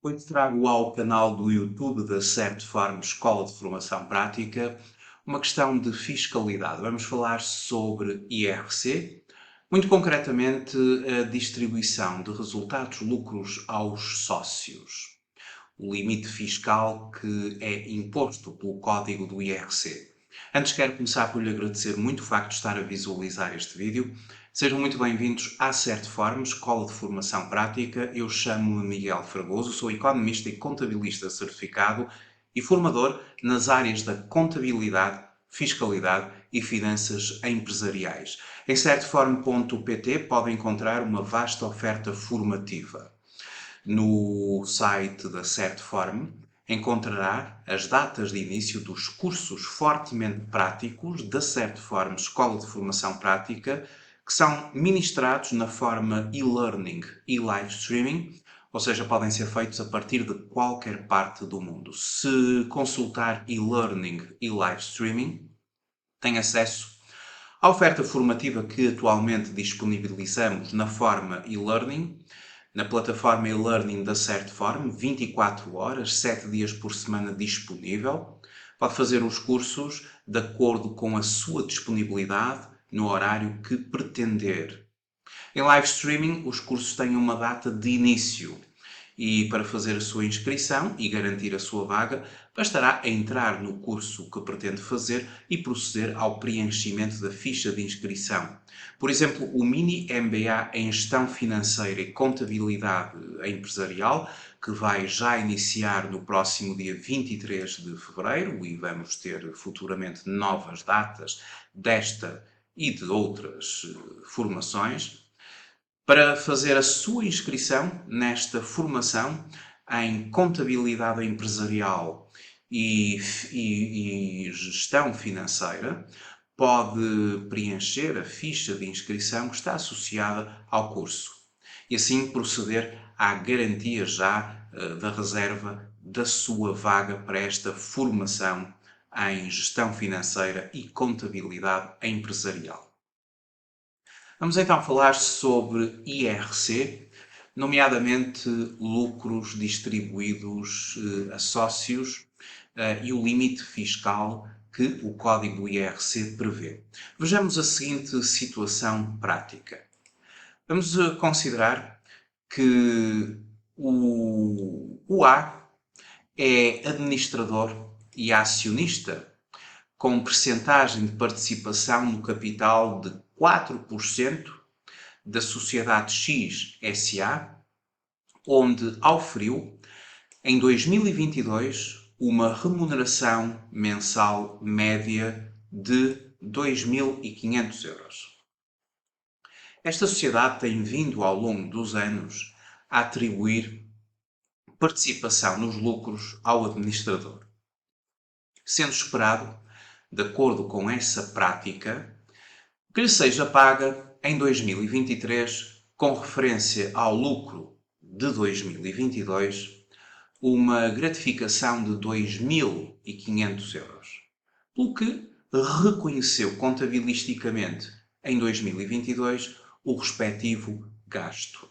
Hoje trago ao canal do YouTube da Certform Escola de Formação Prática uma questão de fiscalidade. Vamos falar sobre IRC, muito concretamente a distribuição de resultados lucros aos sócios, o limite fiscal que é imposto pelo código do IRC. Antes quero começar por lhe agradecer muito o facto de estar a visualizar este vídeo. Sejam muito bem-vindos à Certform, Escola de Formação Prática. Eu chamo-me Miguel Fragoso, sou economista e contabilista certificado e formador nas áreas da contabilidade, fiscalidade e finanças empresariais. Em certform.pt pode encontrar uma vasta oferta formativa. No site da Certform encontrará as datas de início dos cursos fortemente práticos da Certform Escola de Formação Prática, que são ministrados na forma e-learning e live streaming, ou seja, podem ser feitos a partir de qualquer parte do mundo. Se consultar e-learning e live streaming, tem acesso à oferta formativa que atualmente disponibilizamos na forma e-learning, na plataforma e-learning da Certform, 24 horas, 7 dias por semana disponível. Pode fazer os cursos de acordo com a sua disponibilidade no horário que pretender. Em live streaming, os cursos têm uma data de início e para fazer a sua inscrição e garantir a sua vaga, bastará entrar no curso que pretende fazer e proceder ao preenchimento da ficha de inscrição. Por exemplo, o Mini MBA em Gestão Financeira e Contabilidade Empresarial, que vai já iniciar no próximo dia 23 de fevereiro e vamos ter futuramente novas datas desta e de outras formações. Para fazer a sua inscrição nesta formação em contabilidade empresarial e gestão financeira, pode preencher a ficha de inscrição que está associada ao curso e assim proceder à garantia já da reserva da sua vaga para esta formação em gestão financeira e contabilidade empresarial. Vamos então falar sobre IRC, nomeadamente lucros distribuídos a sócios e o limite fiscal que o código do IRC prevê. Vejamos a seguinte situação prática. Vamos considerar que o A é administrador e acionista com percentagem de participação no capital de 4% da Sociedade X SA, onde auferiu, em 2022, uma remuneração mensal média de 2.500 euros. Esta sociedade tem vindo, ao longo dos anos, a atribuir participação nos lucros ao administrador, sendo esperado, de acordo com essa prática, que lhe seja paga em 2023, com referência ao lucro de 2022, uma gratificação de 2.500 euros, pelo que reconheceu contabilisticamente em 2022 o respectivo gasto.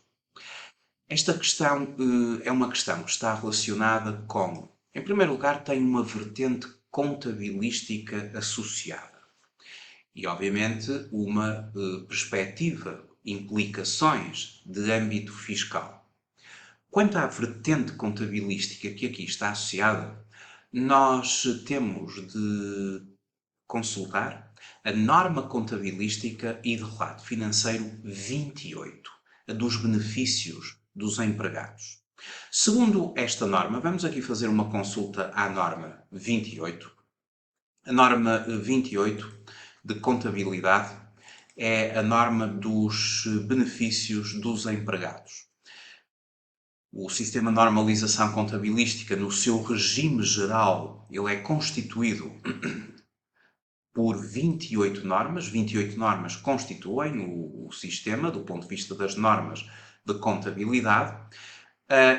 Esta questão é uma questão que está relacionada com, em primeiro lugar, tem uma vertente contabilística associada e, obviamente, uma perspectiva, implicações de âmbito fiscal. Quanto à vertente contabilística que aqui está associada, nós temos de consultar a norma contabilística e de relato financeiro 28, a dos benefícios dos empregados. Segundo esta norma, vamos aqui fazer uma consulta à norma 28. A norma 28 de contabilidade é a norma dos benefícios dos empregados. O sistema de normalização contabilística, no seu regime geral, ele é constituído por 28 normas. 28 normas constituem o sistema, do ponto de vista das normas de contabilidade.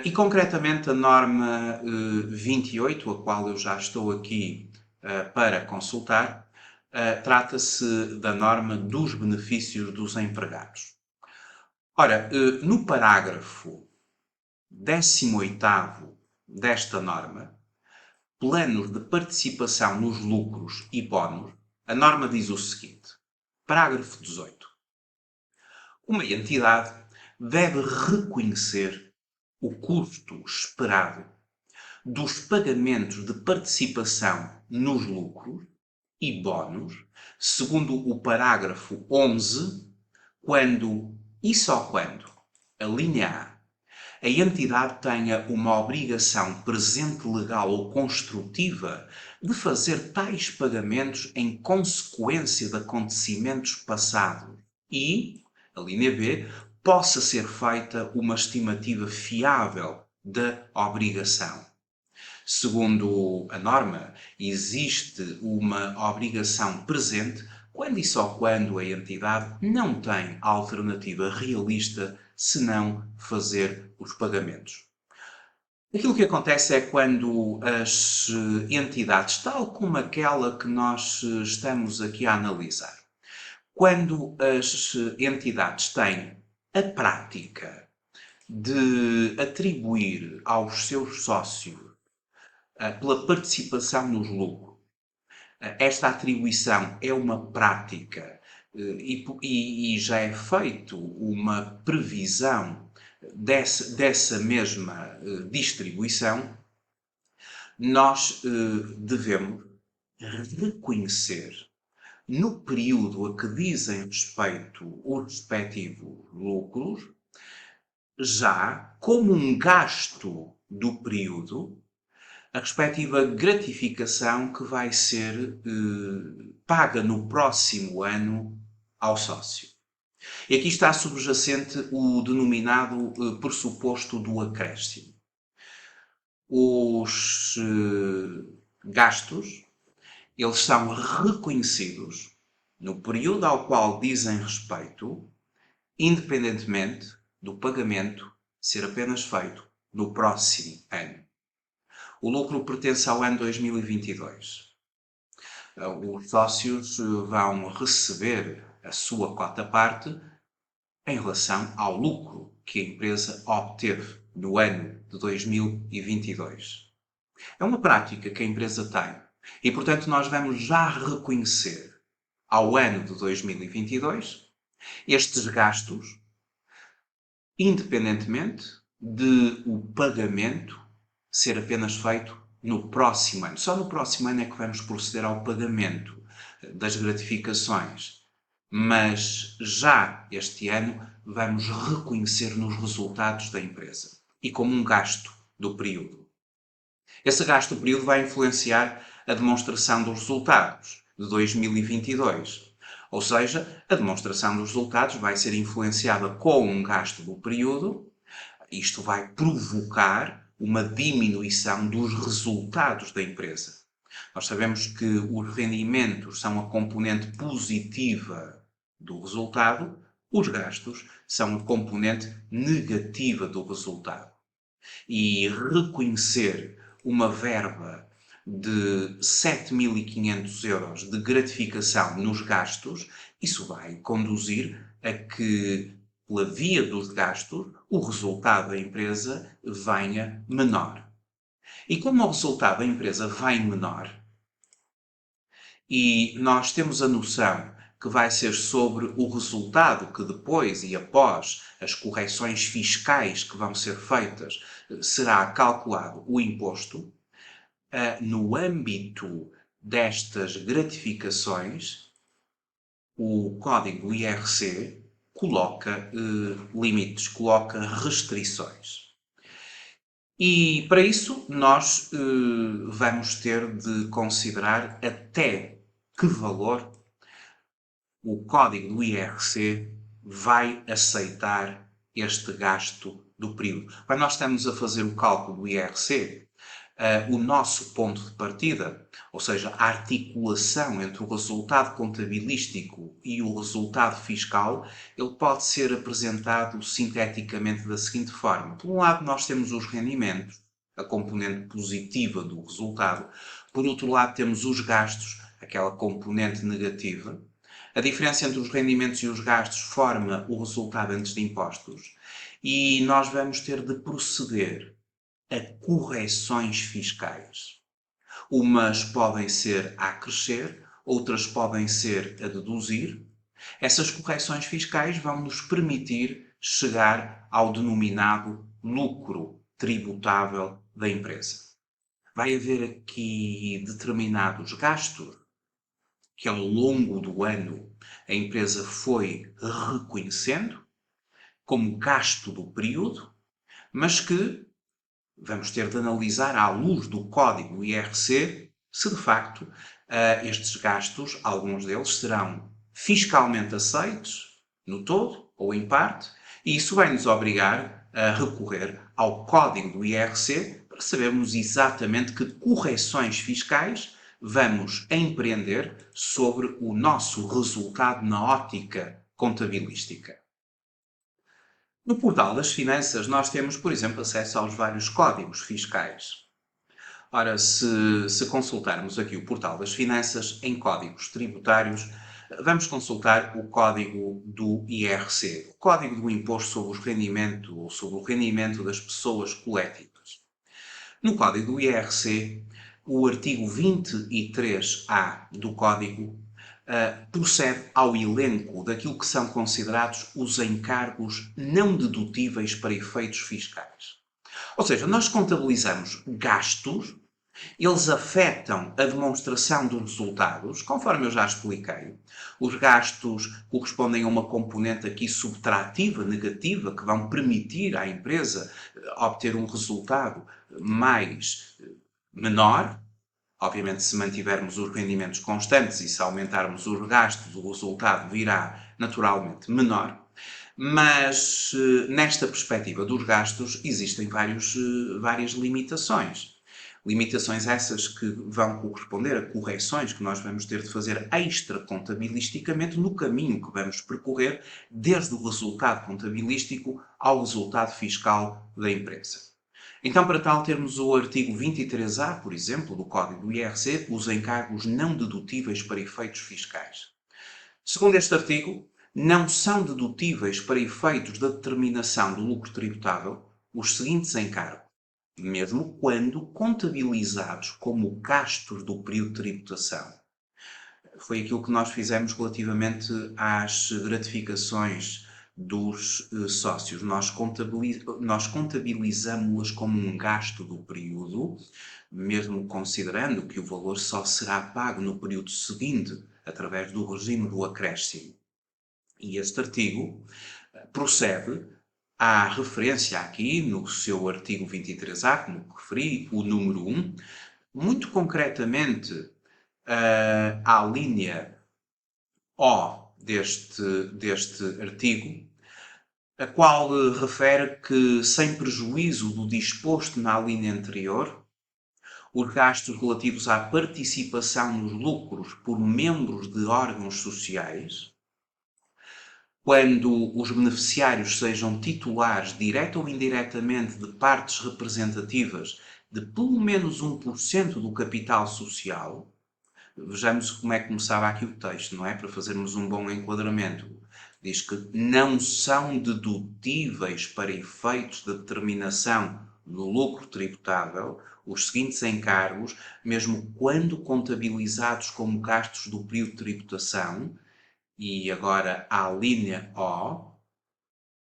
E, concretamente, a norma 28, a qual eu já estou aqui para consultar, trata-se da norma dos benefícios dos empregados. Ora, no parágrafo 18º desta norma, planos de participação nos lucros e bónus, a norma diz o seguinte, parágrafo 18. Uma entidade deve reconhecer o custo esperado dos pagamentos de participação nos lucros e bónus, segundo o parágrafo 11, quando e só quando, a linha A entidade tenha uma obrigação presente legal ou construtiva de fazer tais pagamentos em consequência de acontecimentos passados e, a linha B, possa ser feita uma estimativa fiável da obrigação. Segundo a norma, existe uma obrigação presente quando e só quando a entidade não tem alternativa realista senão fazer os pagamentos. Aquilo que acontece é quando as entidades, tal como aquela que nós estamos aqui a analisar, quando as entidades têm a prática de atribuir aos seus sócios pela participação nos lucros. Esta atribuição é uma prática e já é feito uma previsão dessa mesma distribuição. Nós devemos reconhecer no período a que dizem respeito os respectivos lucros, já como um gasto do período, a respectiva gratificação que vai ser paga no próximo ano ao sócio. E aqui está subjacente o denominado pressuposto do acréscimo. Os gastos, eles são reconhecidos no período ao qual dizem respeito, independentemente do pagamento ser apenas feito no próximo ano. O lucro pertence ao ano 2022. Os sócios vão receber a sua cota-parte em relação ao lucro que a empresa obteve no ano de 2022. É uma prática que a empresa tem e, portanto, nós vamos já reconhecer ao ano de 2022 estes gastos, independentemente de o pagamento ser apenas feito no próximo ano. Só no próximo ano é que vamos proceder ao pagamento das gratificações. Mas já este ano vamos reconhecer nos resultados da empresa e como um gasto do período. Esse gasto do período vai influenciar a demonstração dos resultados de 2022. Ou seja, a demonstração dos resultados vai ser influenciada com um gasto do período. Isto vai provocar uma diminuição dos resultados da empresa. Nós sabemos que os rendimentos são a componente positiva do resultado, os gastos são a componente negativa do resultado. E reconhecer uma verba de 7.500 euros de gratificação nos gastos, isso vai conduzir a que, pela via dos gastos, o resultado da empresa venha menor. E como o resultado da empresa vem menor, e nós temos a noção que vai ser sobre o resultado que depois e após as correções fiscais que vão ser feitas, será calculado o imposto, no âmbito destas gratificações, o código do IRC coloca limites, coloca restrições. E para isso nós vamos ter de considerar até que valor o código do IRC vai aceitar este gasto do período. Quando nós estamos a fazer o cálculo do IRC, o nosso ponto de partida, ou seja, a articulação entre o resultado contabilístico e o resultado fiscal, ele pode ser apresentado sinteticamente da seguinte forma. Por um lado, nós temos os rendimentos, a componente positiva do resultado. Por outro lado, temos os gastos, aquela componente negativa. A diferença entre os rendimentos e os gastos forma o resultado antes de impostos. e nós vamos ter de proceder a correções fiscais. Umas podem ser a acrescer, outras podem ser a deduzir. Essas correções fiscais vão nos permitir chegar ao denominado lucro tributável da empresa. Vai haver aqui determinados gastos que ao longo do ano a empresa foi reconhecendo como gasto do período, mas que vamos ter de analisar à luz do código IRC se de facto estes gastos, alguns deles, serão fiscalmente aceitos no todo ou em parte, e isso vai nos obrigar a recorrer ao código do IRC para sabermos exatamente que correções fiscais vamos empreender sobre o nosso resultado na ótica contabilística. No portal das finanças nós temos, por exemplo, acesso aos vários códigos fiscais. Ora, se consultarmos aqui o portal das finanças em códigos tributários, vamos consultar o código do IRC, o código do Imposto sobre o Rendimento ou sobre o rendimento das pessoas coletivas. No código do IRC, o artigo 23A do código procede ao elenco daquilo que são considerados os encargos não dedutíveis para efeitos fiscais. Ou seja, nós contabilizamos gastos, eles afetam a demonstração dos resultados, conforme eu já expliquei. Os gastos correspondem a uma componente aqui subtrativa, negativa, que vão permitir à empresa obter um resultado mais menor. Obviamente, se mantivermos os rendimentos constantes e se aumentarmos os gastos, o resultado virá naturalmente menor. Mas, nesta perspectiva dos gastos, existem várias limitações. Limitações essas que vão corresponder a correções que nós vamos ter de fazer extra-contabilisticamente no caminho que vamos percorrer desde o resultado contabilístico ao resultado fiscal da empresa. Então, para tal, temos o artigo 23A, por exemplo, do Código do IRC, os encargos não dedutíveis para efeitos fiscais. Segundo este artigo, não são dedutíveis para efeitos da determinação do lucro tributável os seguintes encargos, mesmo quando contabilizados como gastos do período de tributação. Foi aquilo que nós fizemos relativamente às gratificações dos sócios. Nós contabilizamos-las como um gasto do período, mesmo considerando que o valor só será pago no período seguinte, através do regime do acréscimo. E este artigo procede à referência aqui, no seu artigo 23A, como referi, o número 1, muito concretamente à linha O deste artigo, a qual refere que, sem prejuízo do disposto na linha anterior, os gastos relativos à participação nos lucros por membros de órgãos sociais, quando os beneficiários sejam titulares, direta ou indiretamente, de partes representativas de pelo menos 1% do capital social. Vejamos como é que começava aqui o texto, não é? Para fazermos um bom enquadramento. Diz que não são dedutíveis para efeitos de determinação do lucro tributável os seguintes encargos, mesmo quando contabilizados como gastos do período de tributação. E agora à linha O,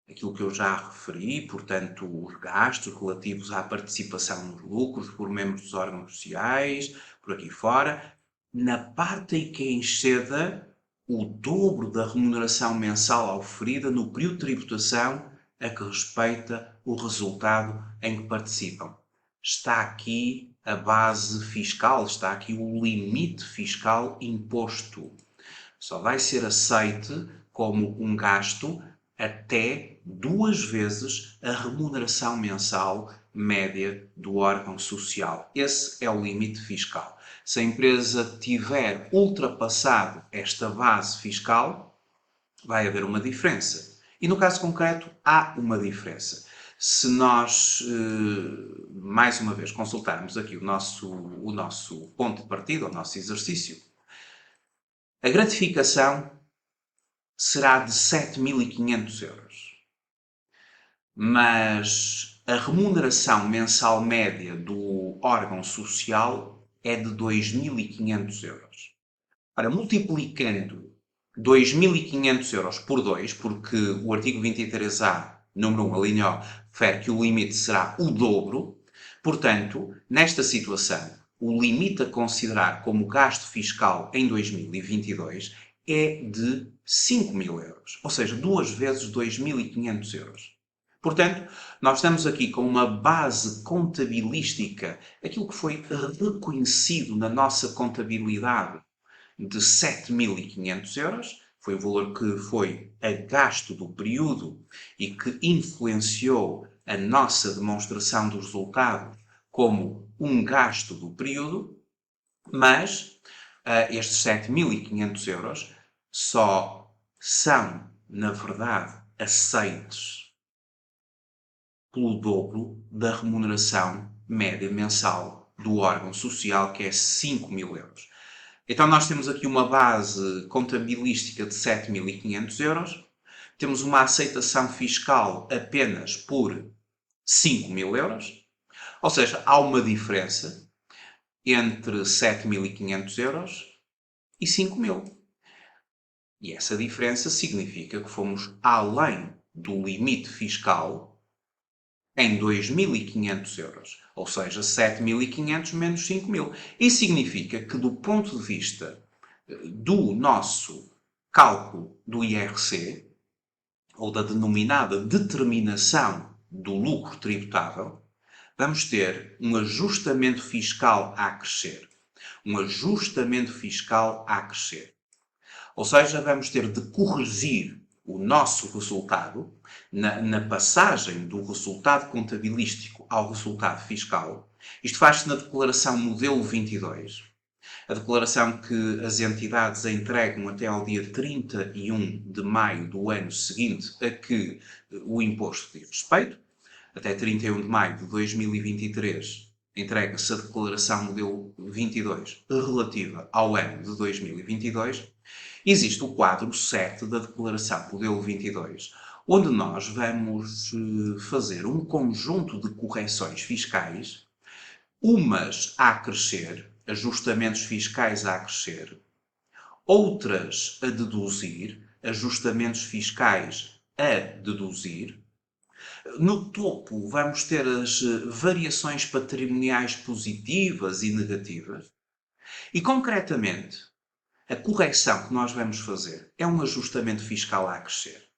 aquilo que eu já referi, portanto, os gastos relativos à participação nos lucros por membros dos órgãos sociais, por aqui fora, na parte em que exceda o dobro da remuneração mensal oferida no período de tributação a que respeita o resultado em que participam. Está aqui a base fiscal, está aqui o limite fiscal imposto. Só vai ser aceite como um gasto até 2 vezes a remuneração mensal média do órgão social. Esse é o limite fiscal. Se a empresa tiver ultrapassado esta base fiscal, vai haver uma diferença. E no caso concreto, há uma diferença. Se nós, mais uma vez, consultarmos aqui o nosso ponto de partida, o nosso exercício, a gratificação será de 7.500 euros. mas a remuneração mensal média do órgão social é de 2.500 euros. Ora, multiplicando 2.500 euros por 2, porque o artigo 23A, número 1, a linha O, refere que o limite será o dobro. Portanto, nesta situação, o limite a considerar como gasto fiscal em 2022 é de 5.000 euros, ou seja, duas vezes 2.500 euros. Portanto, nós estamos aqui com uma base contabilística, aquilo que foi reconhecido na nossa contabilidade de 7.500 euros, foi o valor que foi a gasto do período e que influenciou a nossa demonstração do resultado como um gasto do período, mas estes 7.500 euros só são, na verdade, aceites pelo dobro da remuneração média mensal do órgão social, que é 5.000 euros. Então nós temos aqui uma base contabilística de 7.500 euros, temos uma aceitação fiscal apenas por 5.000 euros, ou seja, há uma diferença entre 7.500 euros e 5.000. E essa diferença significa que fomos além do limite fiscal em 2.500 euros, ou seja, 7.500 menos 5.000. Isso significa que, do ponto de vista do nosso cálculo do IRC, ou da denominada determinação do lucro tributável, vamos ter um ajustamento fiscal a crescer. Um ajustamento fiscal a crescer. Ou seja, vamos ter de corrigir o nosso resultado na passagem do resultado contabilístico ao resultado fiscal. Isto faz-se na declaração modelo 22. A declaração que as entidades entregam até ao dia 31 de maio do ano seguinte a que o imposto diz respeito. Até 31 de maio de 2023 entrega-se a declaração modelo 22 relativa ao ano de 2022. Existe o quadro 7 da declaração modelo 22, onde nós vamos fazer um conjunto de correções fiscais, umas a crescer, ajustamentos fiscais a crescer, outras a deduzir, ajustamentos fiscais a deduzir. No topo vamos ter as variações patrimoniais positivas e negativas. E concretamente, a correção que nós vamos fazer é um ajustamento fiscal a crescer.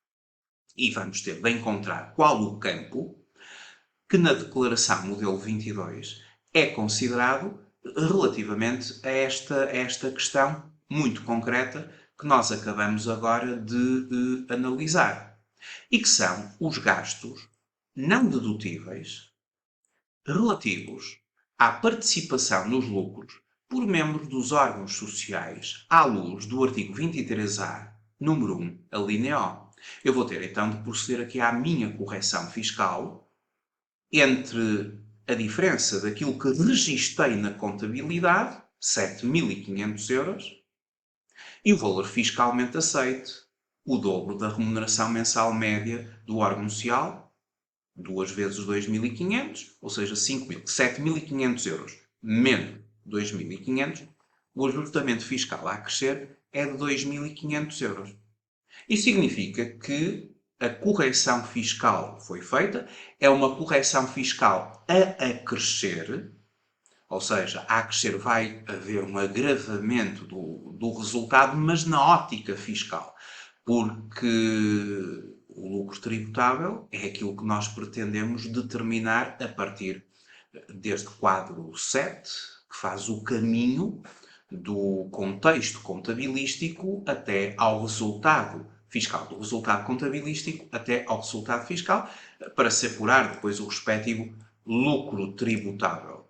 E vamos ter de encontrar qual o campo que na declaração modelo 22 é considerado relativamente a esta questão muito concreta que nós acabamos agora de analisar. E que são os gastos não dedutíveis relativos à participação nos lucros por membros dos órgãos sociais à luz do artigo 23A, número 1, a linha O. Eu vou ter então de proceder aqui à minha correção fiscal entre a diferença daquilo que registrei na contabilidade, 7.500 euros, e o valor fiscalmente aceite, o dobro da remuneração mensal média do órgão social, duas vezes 2.500, ou seja, 5.000. 7.500 euros menos 2.500, o ajustamento fiscal a crescer é de 2.500 euros. Isso significa que a correção fiscal foi feita, é uma correção fiscal a crescer, ou seja, a crescer vai haver um agravamento do resultado, mas na ótica fiscal, porque o lucro tributável é aquilo que nós pretendemos determinar a partir deste quadro 7, que faz o caminho do contexto contabilístico até ao resultado fiscal, do resultado contabilístico até ao resultado fiscal, para se apurar depois o respectivo lucro tributável.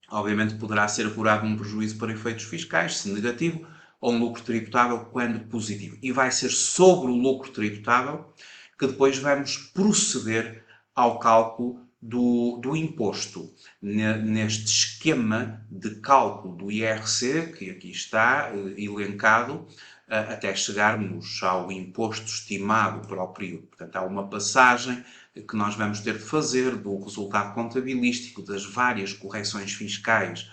Obviamente poderá ser apurado um prejuízo para efeitos fiscais, se negativo, ou um lucro tributável quando positivo. E vai ser sobre o lucro tributável que depois vamos proceder ao cálculo do imposto. Neste esquema de cálculo do IRC, que aqui está elencado, até chegarmos ao imposto estimado para o período. Portanto, há uma passagem que nós vamos ter de fazer, do resultado contabilístico, das várias correções fiscais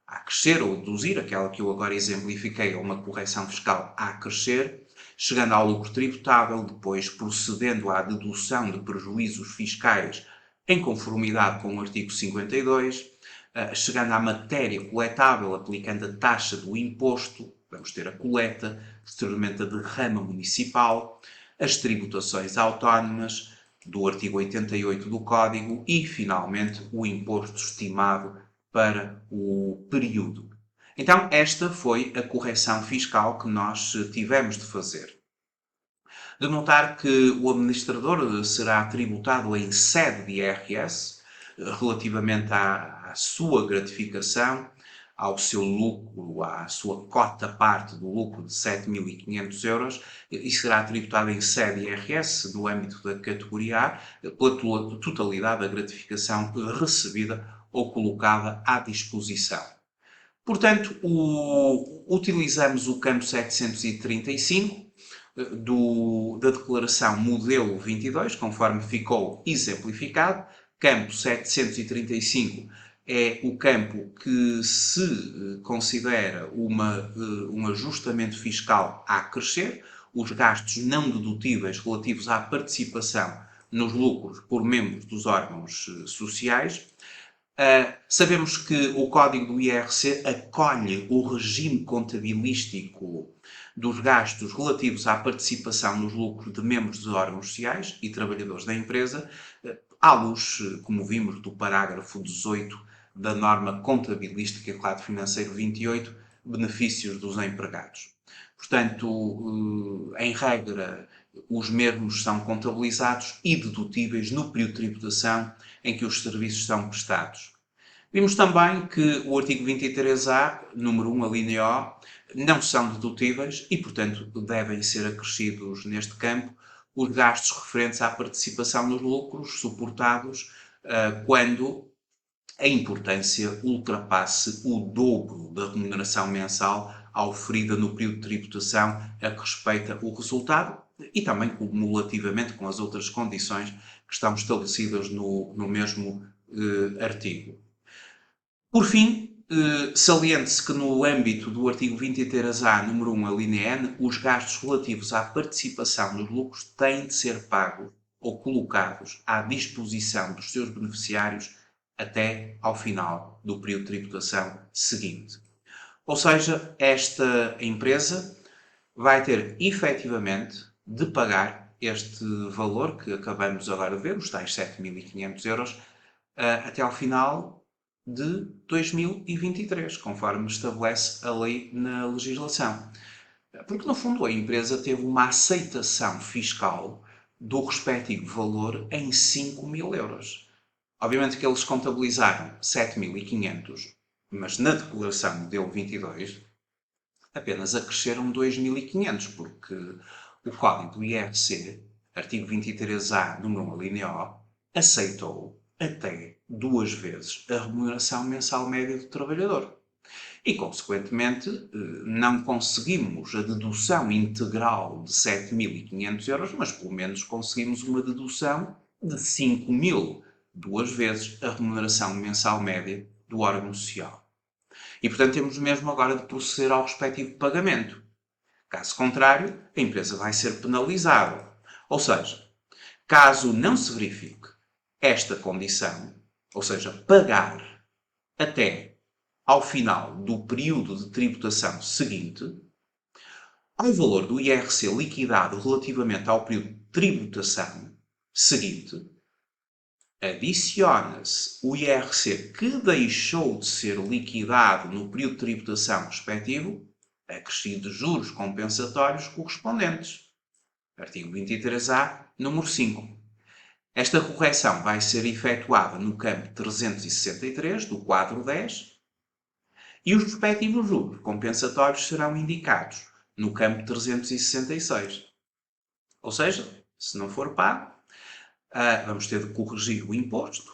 a crescer ou reduzir, aquela que eu agora exemplifiquei, é uma correção fiscal a crescer, chegando ao lucro tributável, depois procedendo à dedução de prejuízos fiscais em conformidade com o artigo 52, chegando à matéria coletável, aplicando a taxa do imposto, vamos ter a coleta, posteriormente a derrama municipal, as tributações autónomas do artigo 88 do Código e, finalmente, o imposto estimado para o período. Então, esta foi a correção fiscal que nós tivemos de fazer. De notar que o administrador será tributado em sede de IRS, relativamente à sua gratificação, ao seu lucro, à sua cota parte do lucro de 7.500 euros, e será tributado em sede IRS, no âmbito da categoria A, pela totalidade da gratificação recebida ou colocada à disposição. Portanto, utilizamos o campo 735 da declaração modelo 22, conforme ficou exemplificado. Campo 735 é o campo que se considera um ajustamento fiscal a crescer, os gastos não dedutíveis relativos à participação nos lucros por membros dos órgãos sociais. Sabemos que o código do IRC acolhe o regime contabilístico dos gastos relativos à participação nos lucros de membros dos órgãos sociais e trabalhadores da empresa, à luz, como vimos, do parágrafo 18 da norma contabilística e relato financeiro 28, benefícios dos empregados. Portanto, em regra, os mesmos são contabilizados e dedutíveis no período de tributação em que os serviços são prestados. Vimos também que o artigo 23A, número 1, a linha O, não são dedutíveis e, portanto, devem ser acrescidos neste campo os gastos referentes à participação nos lucros suportados quando a importância ultrapasse o dobro da remuneração mensal oferida no período de tributação a que respeita o resultado e também cumulativamente com as outras condições que estão estabelecidas no mesmo artigo. Por fim, saliente-se que no âmbito do artigo 23A, número 1, a linha N, os gastos relativos à participação nos lucros têm de ser pagos ou colocados à disposição dos seus beneficiários até ao final do período de tributação seguinte. Ou seja, esta empresa vai ter efetivamente de pagar este valor que acabamos agora de ver, os tais 7.500 euros, até ao final de 2023, conforme estabelece a lei na legislação. Porque, no fundo, a empresa teve uma aceitação fiscal do respectivo valor em 5.000 euros. Obviamente que eles contabilizaram 7.500, mas na declaração modelo 22 apenas acresceram 2.500, porque o código do IRC, artigo 23A, número 1, linha O, aceitou até 2 vezes a remuneração mensal média do trabalhador. E, consequentemente, não conseguimos a dedução integral de 7.500 euros, mas pelo menos conseguimos uma dedução de 5.000, 2 vezes a remuneração mensal média do órgão social. E, portanto, temos mesmo agora de proceder ao respectivo pagamento. Caso contrário, a empresa vai ser penalizada. Ou seja, caso não se verifique esta condição, ou seja, pagar até ao final do período de tributação seguinte, ao valor do IRC liquidado relativamente ao período de tributação seguinte, adiciona-se o IRC que deixou de ser liquidado no período de tributação respectivo, acrescido de juros compensatórios correspondentes. Artigo 23A, número 5. Esta correção vai ser efetuada no campo 363 do quadro 10 e os respectivos juros compensatórios serão indicados no campo 366. Ou seja, se não for pago, vamos ter de corrigir o imposto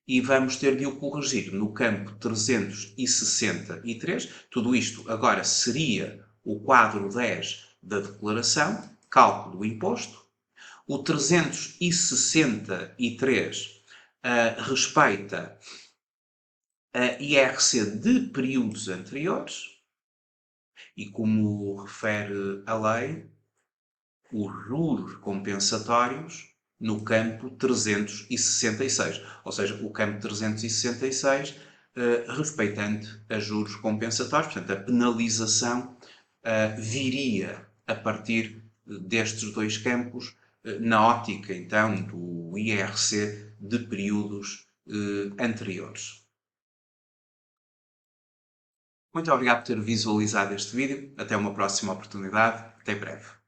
e vamos ter de o corrigir no campo 363. Tudo isto agora seria o quadro 10 da declaração, cálculo do imposto. O 363 respeita a IRC de períodos anteriores e, como refere a lei, os juros compensatórios no campo 366, ou seja, o campo 366 respeitante a juros compensatórios, portanto, a penalização viria a partir destes dois campos na ótica, então, do IRC de períodos anteriores. Muito obrigado por ter visualizado este vídeo. Até uma próxima oportunidade. Até breve.